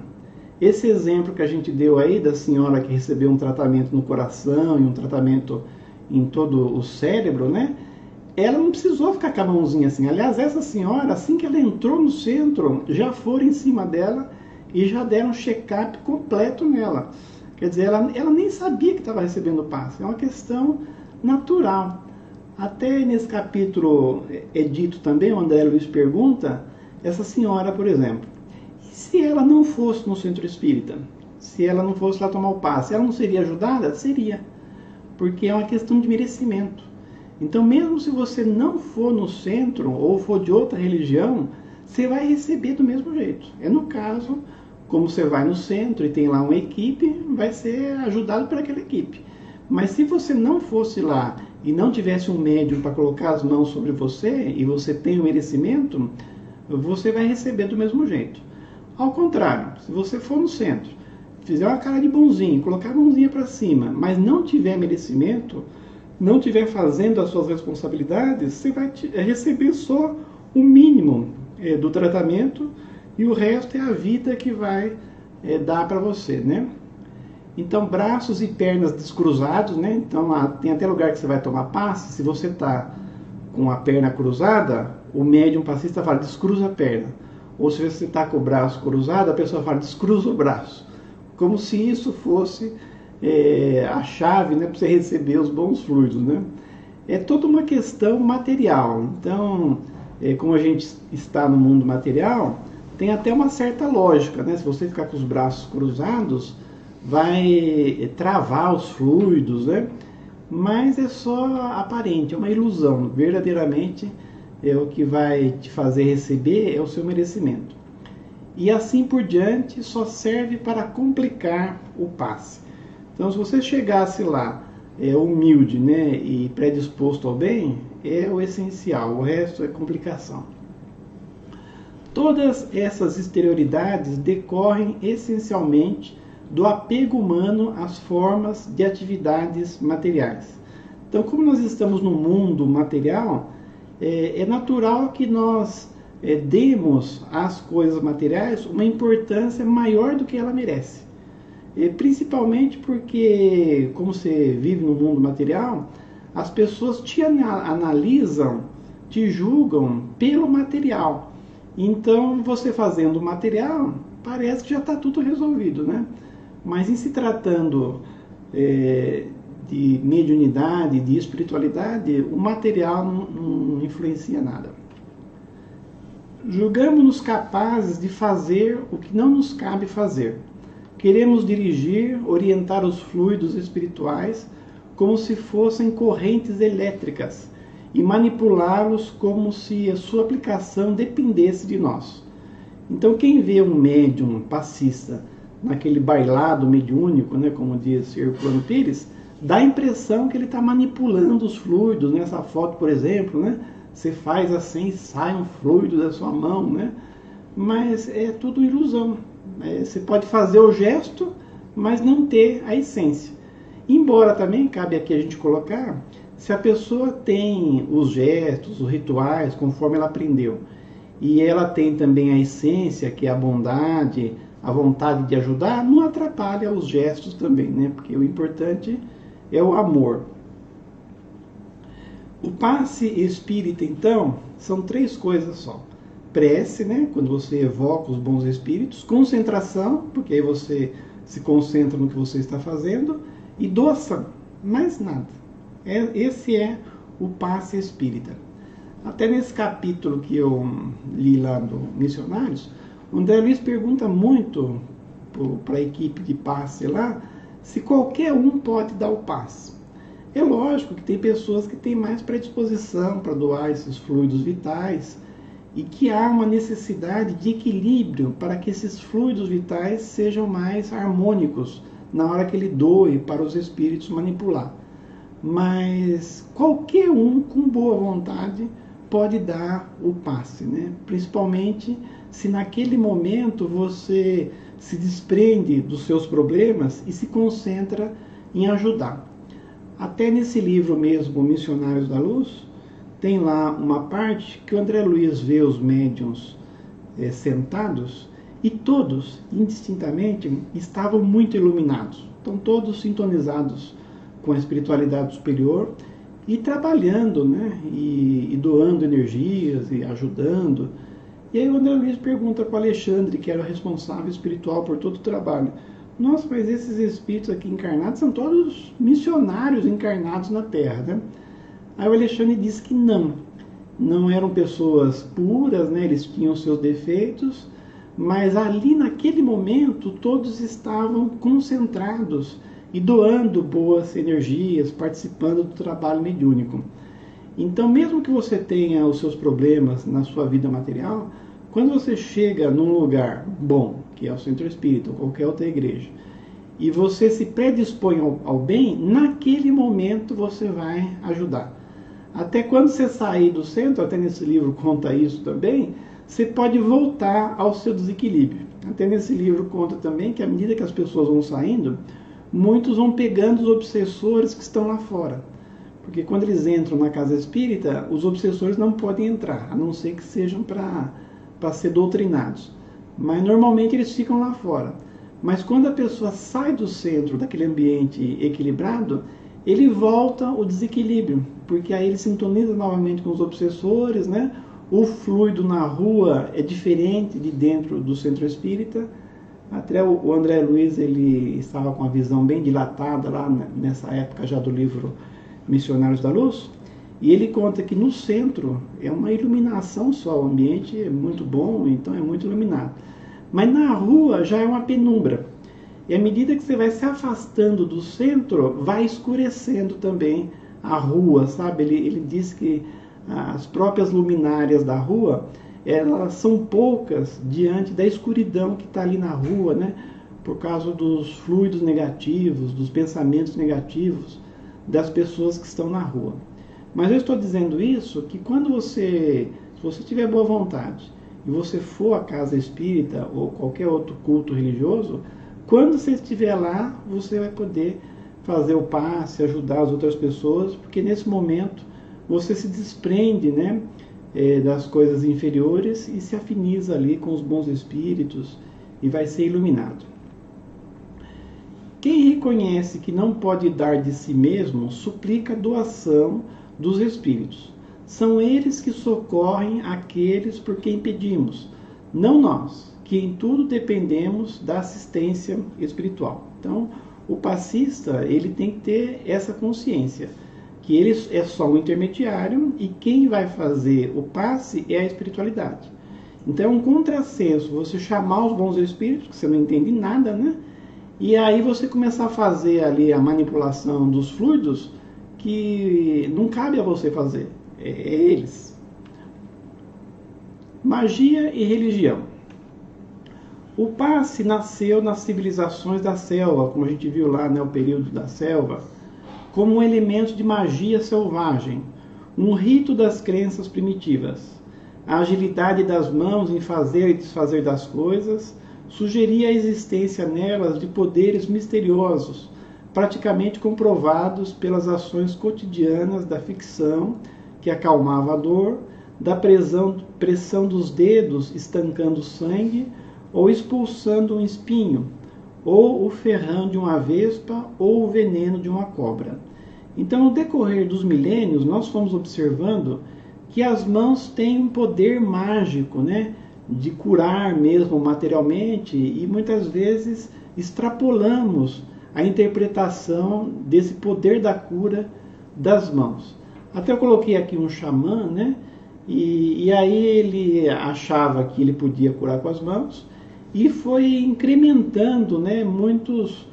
Speaker 1: Esse exemplo que a gente deu aí da senhora que recebeu um tratamento no coração e um tratamento em todo o cérebro, né? Ela não precisou ficar com a mãozinha assim. Aliás, essa senhora, assim que ela entrou no centro, já foram em cima dela e já deram um check-up completo nela. Quer dizer, ela nem sabia que estava recebendo o passe. É uma questão natural. Até nesse capítulo é dito também, o André Luiz pergunta, essa senhora, por exemplo, se ela não fosse no centro espírita, se ela não fosse lá tomar o passe, ela não seria ajudada? Seria, porque é uma questão de merecimento. Então, mesmo se você não for no centro ou for de outra religião, você vai receber do mesmo jeito. É no caso, como você vai no centro e tem lá uma equipe, vai ser ajudado por aquela equipe. Mas se você não fosse lá e não tivesse um médium para colocar as mãos sobre você e você tem o merecimento, você vai receber do mesmo jeito. Ao contrário, se você for no centro, fizer uma cara de bonzinho, colocar a mãozinha para cima, mas não tiver merecimento, não estiver fazendo as suas responsabilidades, você vai receber só o mínimo do tratamento e o resto é a vida que vai dar para você, né? Então, braços e pernas descruzados, né? Então, tem até lugar que você vai tomar passe, se você está com a perna cruzada, o médium passista fala, descruza a perna. Ou se você está com o braço cruzado, a pessoa fala, descruza o braço. Como se isso fosse a chave, né, para você receber os bons fluidos, né? É toda uma questão material. Então, como a gente está no mundo material, tem até uma certa lógica, né? Se você ficar com os braços cruzados, vai travar os fluidos, né? Mas é só aparente, é uma ilusão. Verdadeiramente, o que vai te fazer receber é o seu merecimento. E assim por diante, só serve para complicar o passe. Então, se você chegasse lá humilde, né, e predisposto ao bem, é o essencial, o resto é complicação. Todas essas exterioridades decorrem essencialmente do apego humano às formas de atividades materiais. Então, como nós estamos no mundo material, é natural que nós demos às coisas materiais uma importância maior do que ela merece. Principalmente porque, como você vive no mundo material, as pessoas te analisam, te julgam pelo material. Então, você fazendo o material, parece que já está tudo resolvido, né? Mas em se tratando de mediunidade, de espiritualidade, o material não influencia nada. Julgamos-nos capazes de fazer o que não nos cabe fazer. Queremos dirigir, orientar os fluidos espirituais como se fossem correntes elétricas e manipulá-los como se a sua aplicação dependesse de nós. Então, quem vê um médium passista naquele bailado mediúnico, né, como diz Herculano Pires, dá a impressão que ele está manipulando os fluidos. Nessa foto, por exemplo, né, você faz assim, sai um fluido da sua mão, né? Mas é tudo ilusão. Você pode fazer o gesto, mas não ter a essência. Embora também cabe aqui a gente colocar, se a pessoa tem os gestos, os rituais, conforme ela aprendeu, e ela tem também a essência, que é a bondade, a vontade de ajudar, não atrapalha os gestos também, né? Porque o importante é o amor. O passe espírita, então, são 3 coisas só. Prece, né? Quando você evoca os bons espíritos. Concentração, porque aí você se concentra no que você está fazendo. E doação, mais nada. Esse é o passe espírita. Até nesse capítulo que eu li lá do Missionários, o André Luiz pergunta muito para a equipe de passe lá, se qualquer um pode dar o passe. É lógico que tem pessoas que têm mais predisposição para doar esses fluidos vitais, e que há uma necessidade de equilíbrio para que esses fluidos vitais sejam mais harmônicos na hora que ele doe para os espíritos manipular. Mas qualquer um com boa vontade pode dar o passe, né? Principalmente se naquele momento você se desprende dos seus problemas e se concentra em ajudar. Até nesse livro mesmo, Missionários da Luz, tem lá uma parte que o André Luiz vê os médiuns sentados e todos, indistintamente, estavam muito iluminados. Estão todos sintonizados com a espiritualidade superior e trabalhando, né? E doando energias e ajudando. E aí o André Luiz pergunta para o Alexandre, que era o responsável espiritual por todo o trabalho, nossa, mas esses espíritos aqui encarnados são todos missionários encarnados na Terra, né? Aí o Alexandre disse que não eram pessoas puras, né? Eles tinham seus defeitos, mas ali naquele momento todos estavam concentrados e doando boas energias, participando do trabalho mediúnico. Então, mesmo que você tenha os seus problemas na sua vida material, quando você chega num lugar bom, que é o Centro Espírita ou qualquer outra igreja, e você se predispõe ao bem, naquele momento você vai ajudar. Até quando você sair do centro, até nesse livro conta isso também, você pode voltar ao seu desequilíbrio. Até nesse livro conta também que à medida que as pessoas vão saindo, muitos vão pegando os obsessores que estão lá fora. Porque quando eles entram na casa espírita, os obsessores não podem entrar, a não ser que sejam para ser doutrinados. Mas normalmente eles ficam lá fora. Mas quando a pessoa sai do centro, daquele ambiente equilibrado, ele volta o desequilíbrio, porque aí ele sintoniza novamente com os obsessores, né? O fluido na rua é diferente de dentro do centro espírita. Até o André Luiz, ele estava com a visão bem dilatada lá nessa época já do livro Missionários da Luz, e ele conta que no centro é uma iluminação só, o ambiente é muito bom, então é muito iluminado. Mas na rua já é uma penumbra. E à medida que você vai se afastando do centro, vai escurecendo também a rua, sabe? Ele diz que as próprias luminárias da rua, elas são poucas diante da escuridão que está ali na rua, né? Por causa dos fluidos negativos, dos pensamentos negativos das pessoas que estão na rua. Mas eu estou dizendo isso que quando se você tiver boa vontade e você for à casa espírita ou qualquer outro culto religioso, quando você estiver lá, você vai poder fazer o passe, ajudar as outras pessoas, porque nesse momento você se desprende, né, das coisas inferiores e se afiniza ali com os bons espíritos e vai ser iluminado. Quem reconhece que não pode dar de si mesmo, suplica a doação dos espíritos. São eles que socorrem aqueles por quem pedimos, não nós, que em tudo dependemos da assistência espiritual. Então, o passista, ele tem que ter essa consciência, que ele é só um intermediário e quem vai fazer o passe é a espiritualidade. Então, é um contrassenso você chamar os bons espíritos, que você não entende nada, né? E aí você começar a fazer ali a manipulação dos fluidos que não cabe a você fazer, é eles. Magia e religião. O passe nasceu nas civilizações da selva, como a gente viu lá, né, o período da selva, como um elemento de magia selvagem, um rito das crenças primitivas. A agilidade das mãos em fazer e desfazer das coisas sugeria a existência nelas de poderes misteriosos, praticamente comprovados pelas ações cotidianas da ficção, que acalmava a dor, da pressão dos dedos estancando o sangue, ou expulsando um espinho, ou o ferrão de uma vespa, ou o veneno de uma cobra. Então, no decorrer dos milênios, nós fomos observando que as mãos têm um poder mágico, né, de curar mesmo materialmente, e muitas vezes extrapolamos a interpretação desse poder da cura das mãos. Até eu coloquei aqui um xamã, né, e aí ele achava que ele podia curar com as mãos, e foi incrementando, né, muitos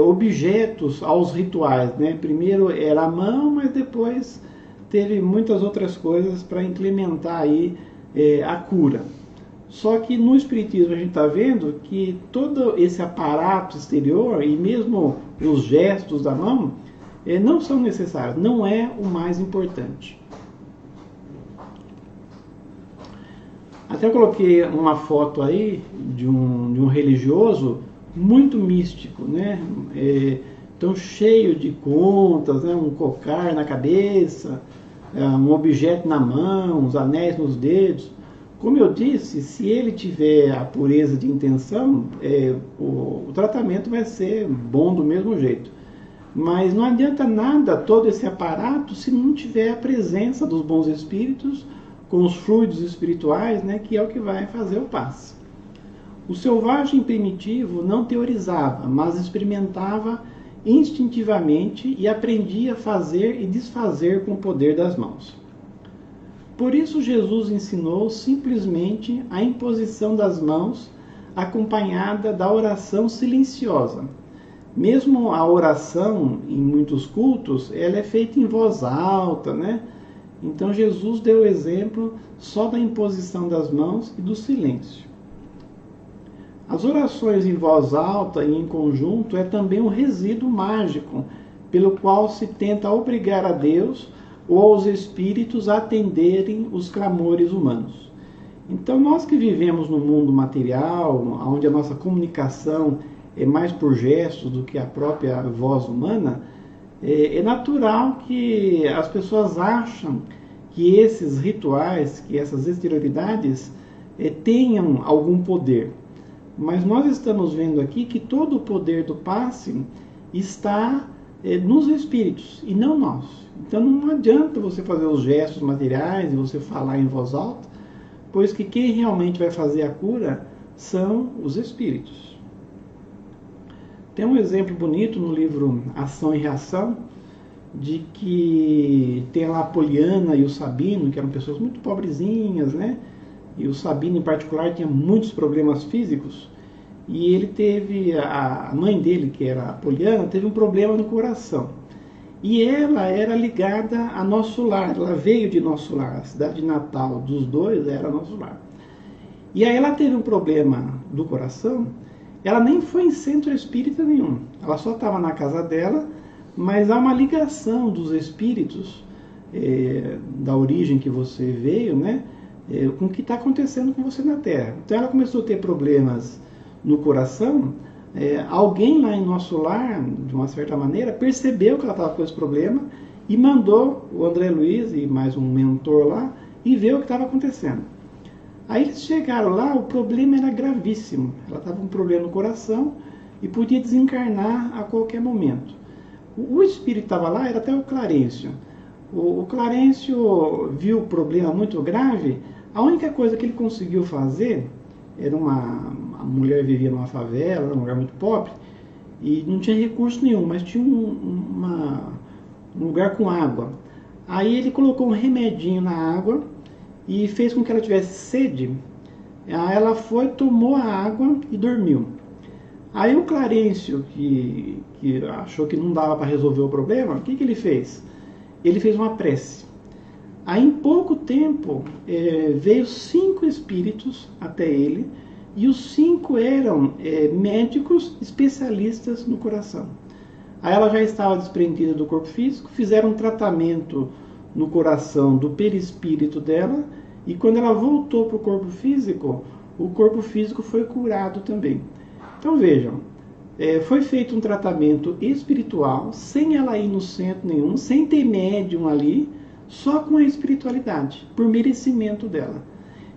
Speaker 1: objetos aos rituais, né? Primeiro era a mão, mas depois teve muitas outras coisas para implementar aí a cura. Só que no Espiritismo a gente está vendo que todo esse aparato exterior e mesmo os gestos da mão não são necessários, não é o mais importante. Até eu coloquei uma foto aí de um religioso muito místico, né? Então cheio de contas, né? Um cocar na cabeça, um objeto na mão, os anéis nos dedos. Como eu disse, se ele tiver a pureza de intenção, o tratamento vai ser bom do mesmo jeito. Mas não adianta nada todo esse aparato se não tiver a presença dos bons espíritos com os fluidos espirituais, né, que é o que vai fazer o passe. O selvagem primitivo não teorizava, mas experimentava instintivamente e aprendia a fazer e desfazer com o poder das mãos. Por isso Jesus ensinou simplesmente a imposição das mãos, acompanhada da oração silenciosa. Mesmo a oração, em muitos cultos, ela é feita em voz alta, né? Então Jesus deu o exemplo só da imposição das mãos e do silêncio. As orações em voz alta e em conjunto é também um resíduo mágico, pelo qual se tenta obrigar a Deus ou aos espíritos a atenderem os clamores humanos. Então nós que vivemos no mundo material, onde a nossa comunicação é mais por gestos do que a própria voz humana, é natural que as pessoas acham que esses rituais, que essas exterioridades tenham algum poder. Mas nós estamos vendo aqui que todo o poder do passe está nos espíritos e não nós. Então não adianta você fazer os gestos materiais e você falar em voz alta, pois que quem realmente vai fazer a cura são os espíritos. Tem um exemplo bonito no livro Ação e Reação, de que tem lá a Poliana e o Sabino, que eram pessoas muito pobrezinhas, né? E o Sabino, em particular, tinha muitos problemas físicos. E ele teve, a mãe dele, que era a Poliana, teve um problema no coração. E ela era ligada a Nosso Lar, ela veio de Nosso Lar, a cidade natal dos dois era Nosso Lar. E aí ela teve um problema do coração, ela nem foi em centro espírita nenhum, ela só estava na casa dela, mas há uma ligação dos espíritos, da origem que você veio, né? Com o que está acontecendo com você na Terra. Então ela começou a ter problemas no coração. Alguém lá em Nosso Lar, de uma certa maneira, percebeu que ela estava com esse problema e mandou o André Luiz e mais um mentor lá e ver o que estava acontecendo. Aí eles chegaram lá, o problema era gravíssimo. Ela estava com um problema no coração e podia desencarnar a qualquer momento. O espírito estava lá, era até o Clarencio. O Clarencio viu o problema muito grave. A única coisa que ele conseguiu fazer era a mulher vivia numa favela, num lugar muito pobre, e não tinha recurso nenhum, mas tinha um lugar com água. Aí ele colocou um remedinho na água e fez com que ela tivesse sede. Aí ela foi, tomou a água e dormiu. Aí o Clarencio, que achou que não dava para resolver o problema, o que ele fez? Ele fez uma prece. Aí em pouco tempo veio 5 espíritos até ele, e os 5 eram médicos especialistas no coração. Aí ela já estava desprendida do corpo físico, fizeram um tratamento no coração do perispírito dela, e quando ela voltou para o corpo físico foi curado também. Então vejam, foi feito um tratamento espiritual, sem ela ir no centro nenhum, sem ter médium ali, só com a espiritualidade, por merecimento dela.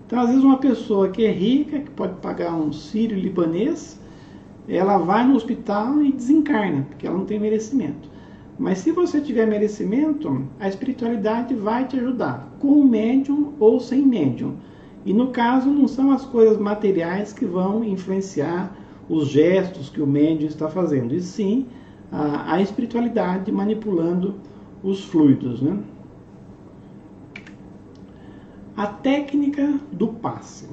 Speaker 1: Então, às vezes, uma pessoa que é rica, que pode pagar um sírio-libanês, ela vai no hospital e desencarna, porque ela não tem merecimento. Mas se você tiver merecimento, a espiritualidade vai te ajudar, com médium ou sem médium. E no caso, não são as coisas materiais que vão influenciar os gestos que o médium está fazendo, e sim a espiritualidade manipulando os fluidos, né? A técnica do passe.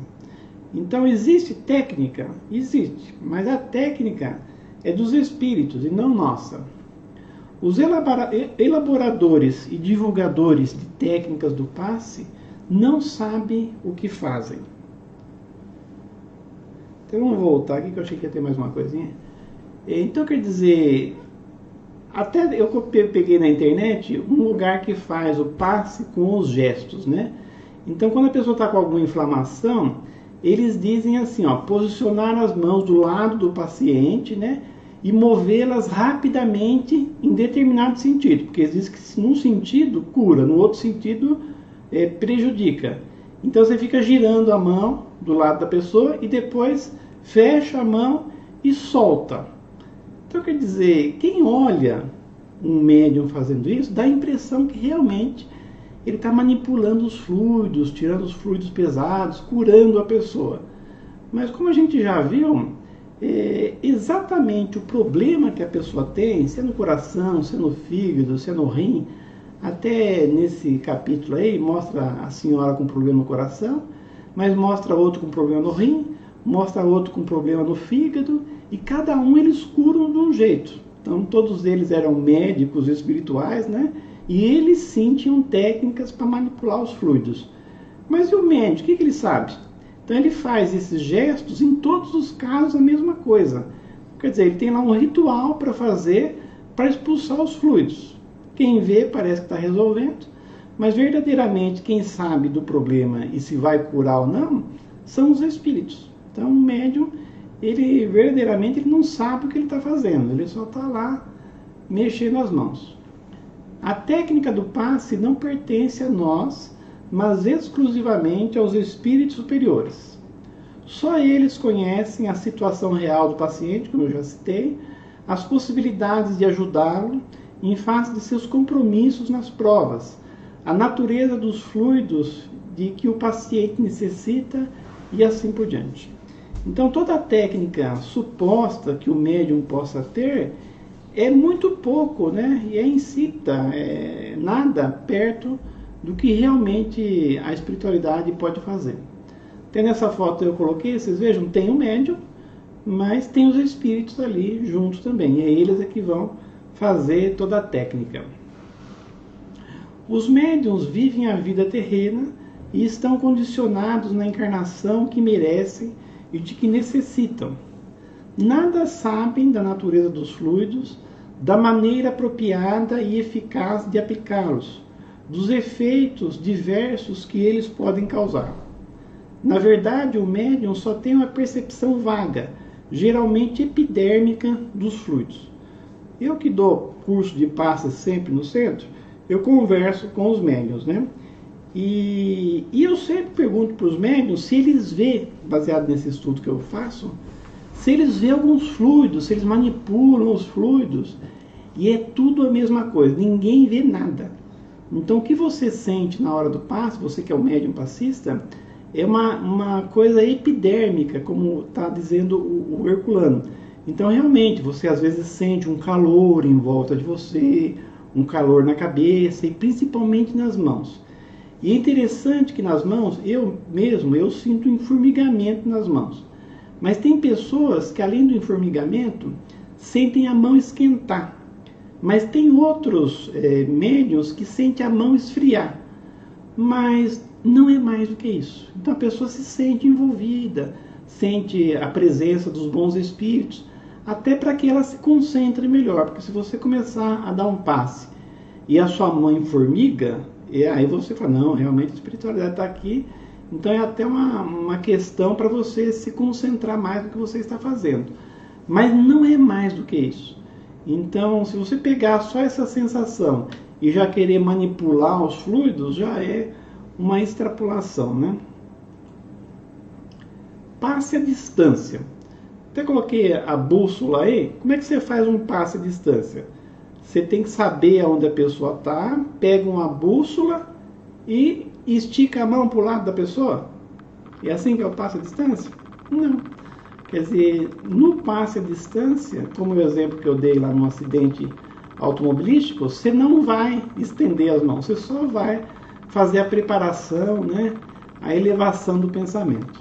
Speaker 1: Então, existe técnica? Existe, mas a técnica é dos espíritos e não nossa. Os elaboradores e divulgadores de técnicas do passe não sabem o que fazem. Então vamos voltar aqui que eu achei que ia ter mais uma coisinha. Então quer dizer, até eu peguei na internet um lugar que faz o passe com os gestos, né? Então quando a pessoa está com alguma inflamação, eles dizem assim, ó, posicionar as mãos do lado do paciente, né? E movê-las rapidamente em determinado sentido, porque diz que num sentido cura, no outro sentido prejudica. Então você fica girando a mão do lado da pessoa e depois fecha a mão e solta. Então quer dizer, quem olha um médium fazendo isso, dá a impressão que realmente ele está manipulando os fluidos, tirando os fluidos pesados, curando a pessoa. Mas como a gente já viu, exatamente o problema que a pessoa tem, se é no coração, se é no fígado, se é no rim, até nesse capítulo aí mostra a senhora com problema no coração, mas mostra outro com problema no rim, mostra outro com problema no fígado, e cada um eles curam de um jeito. Então todos eles eram médicos espirituais, né? E eles sim tinham técnicas para manipular os fluidos. Mas e o médico, o que ele sabe? Então ele faz esses gestos, em todos os casos a mesma coisa. Quer dizer, ele tem lá um ritual para fazer para expulsar os fluidos. Quem vê parece que está resolvendo, mas verdadeiramente quem sabe do problema e se vai curar ou não, são os espíritos. Então o médium, ele verdadeiramente ele não sabe o que ele está fazendo, ele só está lá mexendo as mãos. A técnica do passe não pertence a nós, mas exclusivamente aos espíritos superiores. Só eles conhecem a situação real do paciente, como eu já citei, as possibilidades de ajudá-lo em face de seus compromissos nas provas, a natureza dos fluidos de que o paciente necessita e assim por diante. Então toda a técnica suposta que o médium possa ter é muito pouco, né? E é insípida, é nada perto do que realmente a espiritualidade pode fazer. Até nessa foto eu coloquei, vocês vejam, tem o médium, mas tem os espíritos ali juntos também. E é eles que vão fazer toda a técnica. Os médiuns vivem a vida terrena e estão condicionados na encarnação que merecem e de que necessitam. Nada sabem da natureza dos fluidos, da maneira apropriada e eficaz de aplicá-los, dos efeitos diversos que eles podem causar. Na verdade, o médium só tem uma percepção vaga, geralmente epidérmica, dos fluidos. Eu que dou curso de passe sempre no centro, eu converso com os médiuns, né? E eu sempre pergunto para os médiuns se eles vê, baseado nesse estudo que eu faço, se eles vê alguns fluidos, se eles manipulam os fluidos, e é tudo a mesma coisa, ninguém vê nada. Então o que você sente na hora do passe, você que é o médium passista, é uma coisa epidérmica, como está dizendo o Herculano. Então realmente você às vezes sente um calor em volta de você, um calor na cabeça e principalmente nas mãos. E é interessante que nas mãos, eu sinto um formigamento nas mãos. Mas tem pessoas que além do formigamento, sentem a mão esquentar. Mas tem outros médiuns que sentem a mão esfriar. Mas não é mais do que isso. Então a pessoa se sente envolvida, sente a presença dos bons espíritos, até para que ela se concentre melhor. Porque se você começar a dar um passe e a sua mão formiga, aí você fala, não, realmente a espiritualidade está aqui. Então é até uma questão para você se concentrar mais no que você está fazendo. Mas não é mais do que isso. Então, se você pegar só essa sensação e já querer manipular os fluidos, já é uma extrapolação, né? Passe à distância. Até coloquei a bússola aí. Como é que você faz um passe à distância? Você tem que saber aonde a pessoa está, pega uma bússola e estica a mão para o lado da pessoa. É assim que é o passe à distância? Não. Quer dizer, no passe à distância, como o exemplo que eu dei lá no acidente automobilístico, você não vai estender as mãos, você só vai fazer a preparação, né, a elevação do pensamento.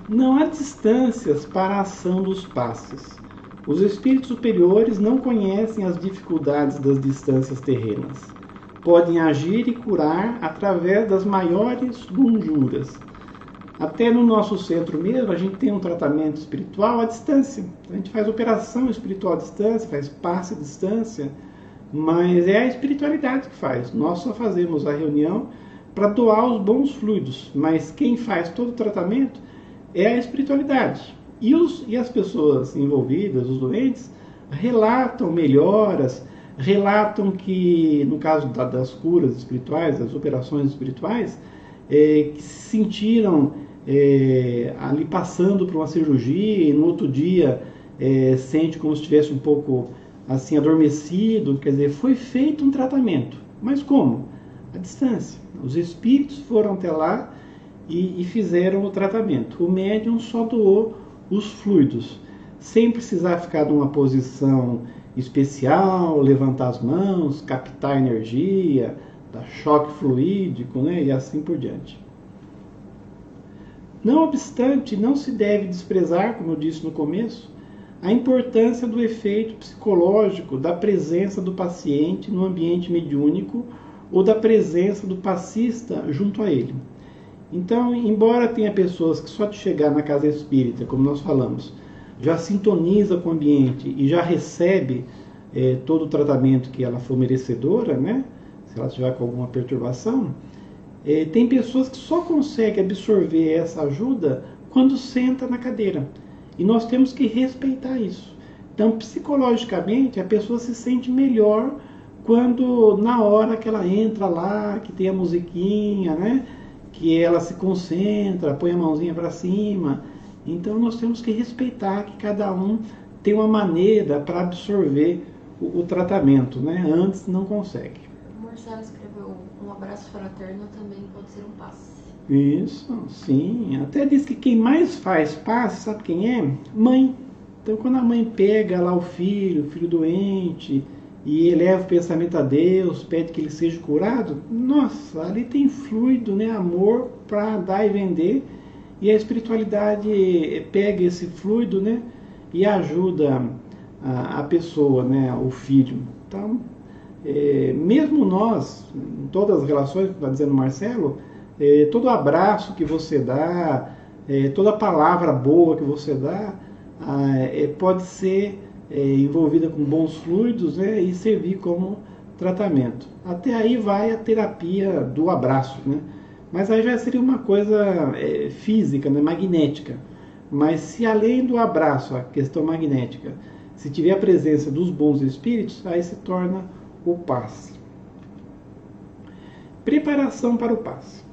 Speaker 1: Não há distâncias para a ação dos passes. Os espíritos superiores não conhecem as dificuldades das distâncias terrenas. Podem agir e curar através das maiores lonjuras. Até no nosso centro mesmo, a gente tem um tratamento espiritual à distância. A gente faz operação espiritual à distância, faz passe à distância, mas é a espiritualidade que faz. Nós só fazemos a reunião para doar os bons fluidos, mas quem faz todo o tratamento é a espiritualidade. E as pessoas envolvidas, os doentes, relatam melhoras, relatam que, no caso das curas espirituais, das operações espirituais, que se sentiram ali passando por uma cirurgia e no outro dia sente como se estivesse um pouco assim adormecido. Quer dizer, foi feito um tratamento. Mas como? À distância. Os espíritos foram até lá e fizeram o tratamento. O médium só doou os fluidos, sem precisar ficar numa posição especial, levantar as mãos, captar energia, dar choque fluídico, né? E assim por diante. Não obstante, não se deve desprezar, como eu disse no começo, a importância do efeito psicológico da presença do paciente no ambiente mediúnico ou da presença do passista junto a ele. Então, embora tenha pessoas que só de chegar na casa espírita, como nós falamos, já sintoniza com o ambiente e já recebe todo o tratamento que ela for merecedora, né? Se ela estiver com alguma perturbação, tem pessoas que só conseguem absorver essa ajuda quando senta na cadeira. E nós temos que respeitar isso. Então, psicologicamente, a pessoa se sente melhor quando, na hora que ela entra lá, que tem a musiquinha, né? Que ela se concentra, põe a mãozinha para cima. Então, nós temos que respeitar que cada um tem uma maneira para absorver o tratamento, né? Antes não consegue.
Speaker 2: O Marcelo escreveu: um abraço fraterno também pode ser um passe.
Speaker 1: Isso, sim. Até diz que quem mais faz passe, sabe quem é? Mãe. Então, quando a mãe pega lá o filho doente, e eleva o pensamento a Deus, pede que ele seja curado, nossa, ali tem fluido, né? Amor para dar e vender, e a espiritualidade pega esse fluido, né? E ajuda a pessoa, né? O filho. Então, mesmo nós, em todas as relações, está dizendo Marcelo, todo abraço que você dá, toda palavra boa que você dá, pode ser envolvida com bons fluidos, né, e servir como tratamento. Até aí vai a terapia do abraço, né? Mas aí já seria uma coisa física, né, magnética. Mas se além do abraço, a questão magnética, se tiver a presença dos bons espíritos, aí se torna o passe. Preparação para o passe.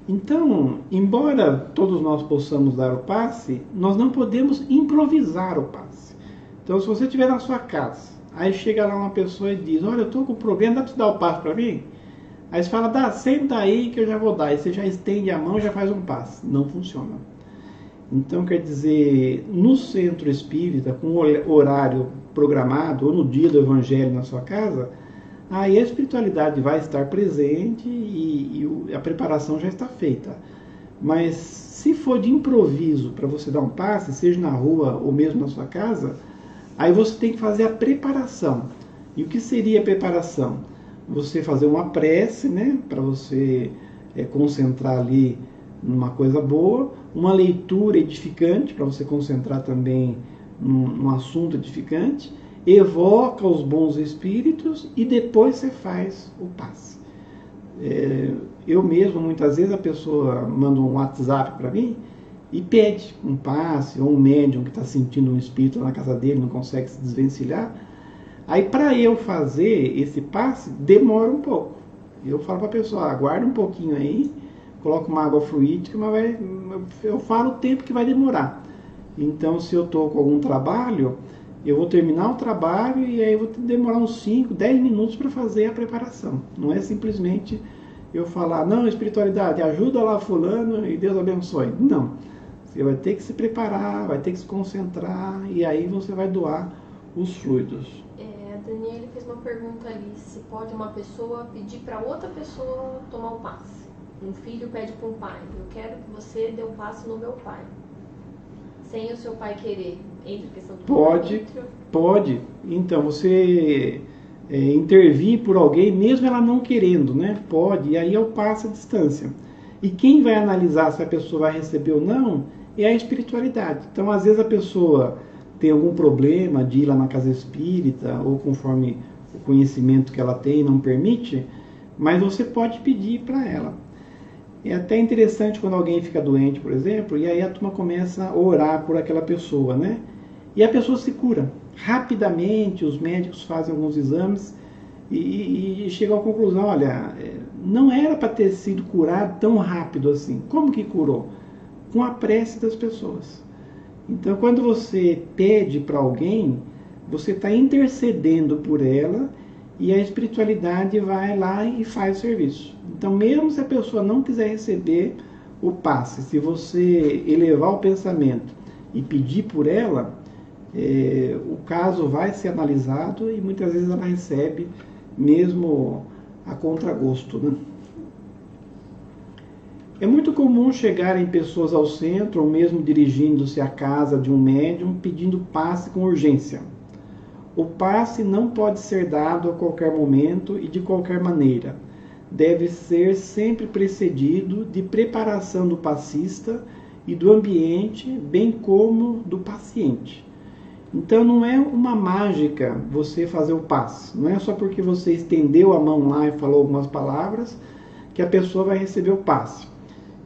Speaker 1: Então, embora todos nós possamos dar o passe, nós não podemos improvisar o passe. Então, se você estiver na sua casa, aí chega lá uma pessoa e diz: olha, eu estou com problema, dá para você dar o passe para mim? Aí você fala: senta aí que eu já vou dar. Aí você já estende a mão e já faz um passe. Não funciona. Então, quer dizer, no centro espírita, com horário programado, ou no dia do evangelho na sua casa, aí a espiritualidade vai estar presente e a preparação já está feita. Mas se for de improviso para você dar um passe, seja na rua ou mesmo na sua casa, aí você tem que fazer a preparação. E o que seria a preparação? Você fazer uma prece, né, para você concentrar ali numa coisa boa, uma leitura edificante, para você concentrar também num assunto edificante, evoca os bons espíritos e depois você faz o passe. Eu mesmo, muitas vezes, a pessoa manda um WhatsApp para mim e pede um passe, ou um médium que está sentindo um espírito na casa dele, não consegue se desvencilhar. Aí, para eu fazer esse passe, demora um pouco. Eu falo para a pessoa: aguarda um pouquinho aí, coloca uma água fluídica, mas eu falo o tempo que vai demorar. Então, se eu estou com algum trabalho, eu vou terminar o trabalho e aí eu vou demorar uns 5, 10 minutos para fazer a preparação. Não é simplesmente eu falar: não, espiritualidade, ajuda lá fulano e Deus abençoe. Não. Você vai ter que se preparar, vai ter que se concentrar e aí você vai doar os fluidos.
Speaker 2: A Daniela fez uma pergunta ali: se pode uma pessoa pedir para outra pessoa tomar o passe? Um filho pede para um pai: eu quero que você dê o passe no meu pai. Sem o seu pai querer. Entra a questão do
Speaker 1: Pode. Então, você intervir por alguém, mesmo ela não querendo, né? Pode, e aí é o passe à distância. E quem vai analisar se a pessoa vai receber ou não é a espiritualidade. Então, às vezes a pessoa tem algum problema de ir lá na casa espírita, ou conforme o conhecimento que ela tem não permite, mas você pode pedir para ela. É até interessante quando alguém fica doente, por exemplo, e aí a turma começa a orar por aquela pessoa, né? E a pessoa se cura. Rapidamente, os médicos fazem alguns exames e chegam à conclusão: olha, não era para ter sido curado tão rápido assim. Como que curou? Com a prece das pessoas. Então, quando você pede para alguém, você está intercedendo por ela e a espiritualidade vai lá e faz o serviço. Então, mesmo se a pessoa não quiser receber o passe, se você elevar o pensamento e pedir por ela, o caso vai ser analisado e muitas vezes ela recebe mesmo a contragosto, né? É muito comum chegarem pessoas ao centro ou mesmo dirigindo-se à casa de um médium pedindo passe com urgência. O passe não pode ser dado a qualquer momento e de qualquer maneira. Deve ser sempre precedido de preparação do passista e do ambiente, bem como do paciente. Então não é uma mágica você fazer o passe. Não é só porque você estendeu a mão lá e falou algumas palavras que a pessoa vai receber o passe.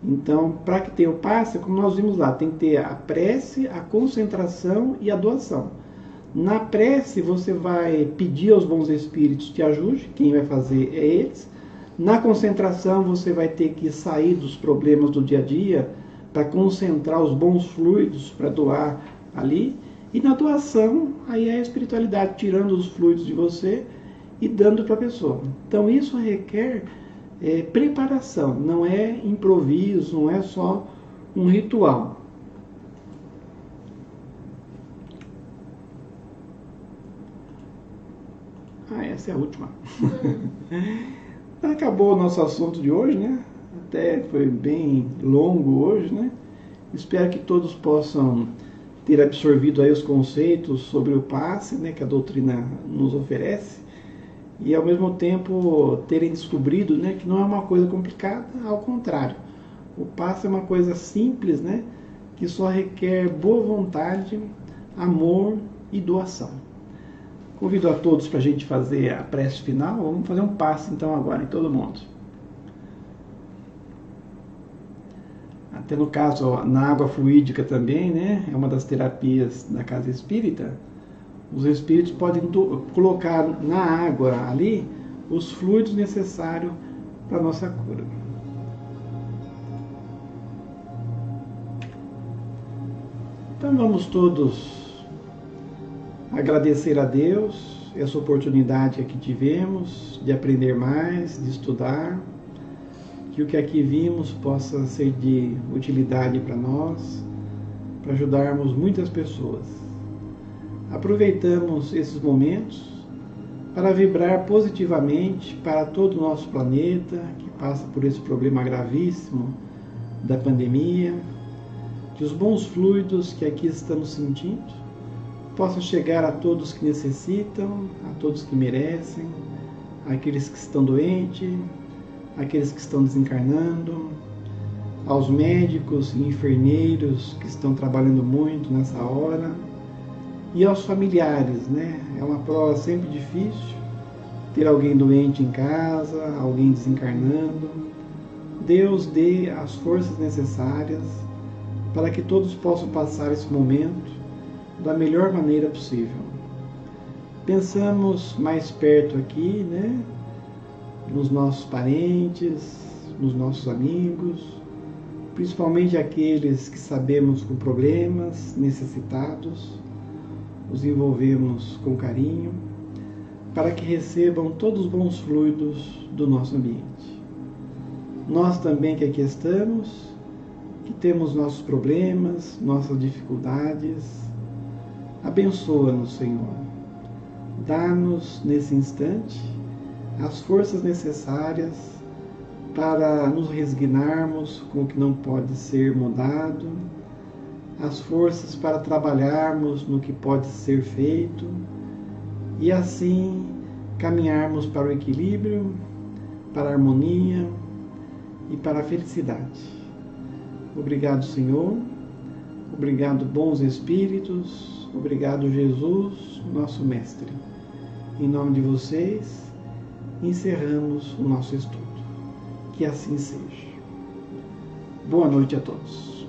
Speaker 1: Então, para que tenha o passe, como nós vimos lá, tem que ter a prece, a concentração e a doação. Na prece, você vai pedir aos bons espíritos que te ajudem, quem vai fazer é eles. Na concentração, você vai ter que sair dos problemas do dia a dia para concentrar os bons fluidos para doar ali. E na doação, aí é a espiritualidade tirando os fluidos de você e dando para a pessoa. Então, isso requer preparação, não é improviso, não é só um ritual. Essa é a última. Acabou o nosso assunto de hoje, né? Até foi bem longo hoje, né? Espero que todos possam ter absorvido aí os conceitos sobre o passe, né, que a doutrina nos oferece, e ao mesmo tempo terem descobrido, né, que não é uma coisa complicada, ao contrário. O passe é uma coisa simples, né, que só requer boa vontade, amor e doação. Convido a todos para a gente fazer a prece final. Vamos fazer um passe então agora em todo mundo. Até no caso, na água fluídica também, né, é uma das terapias da casa espírita. Os espíritos podem colocar na água ali os fluidos necessários para a nossa cura. Então vamos todos agradecer a Deus essa oportunidade que tivemos de aprender mais, de estudar, que o que aqui vimos possa ser de utilidade para nós, para ajudarmos muitas pessoas. Aproveitamos esses momentos para vibrar positivamente para todo o nosso planeta, que passa por esse problema gravíssimo da pandemia, que os bons fluidos que aqui estamos sentindo possam chegar a todos que necessitam, a todos que merecem, àqueles que estão doentes, àqueles que estão desencarnando, aos médicos e enfermeiros que estão trabalhando muito nessa hora, e aos familiares, né? É uma prova sempre difícil ter alguém doente em casa, alguém desencarnando. Deus dê as forças necessárias para que todos possam passar esse momento da melhor maneira possível. Pensamos mais perto aqui, né? Nos nossos parentes, nos nossos amigos, principalmente aqueles que sabemos com problemas, necessitados, os envolvemos com carinho, para que recebam todos os bons fluidos do nosso ambiente. Nós também que aqui estamos, que temos nossos problemas, nossas dificuldades, abençoa-nos, Senhor. Dá-nos, nesse instante, as forças necessárias para nos resignarmos com o que não pode ser mudado, as forças para trabalharmos no que pode ser feito e assim caminharmos para o equilíbrio, para a harmonia e para a felicidade. Obrigado, Senhor. Obrigado, bons espíritos. Obrigado, Jesus, nosso Mestre. Em nome de vocês, encerramos o nosso estudo. Que assim seja. Boa noite a todos.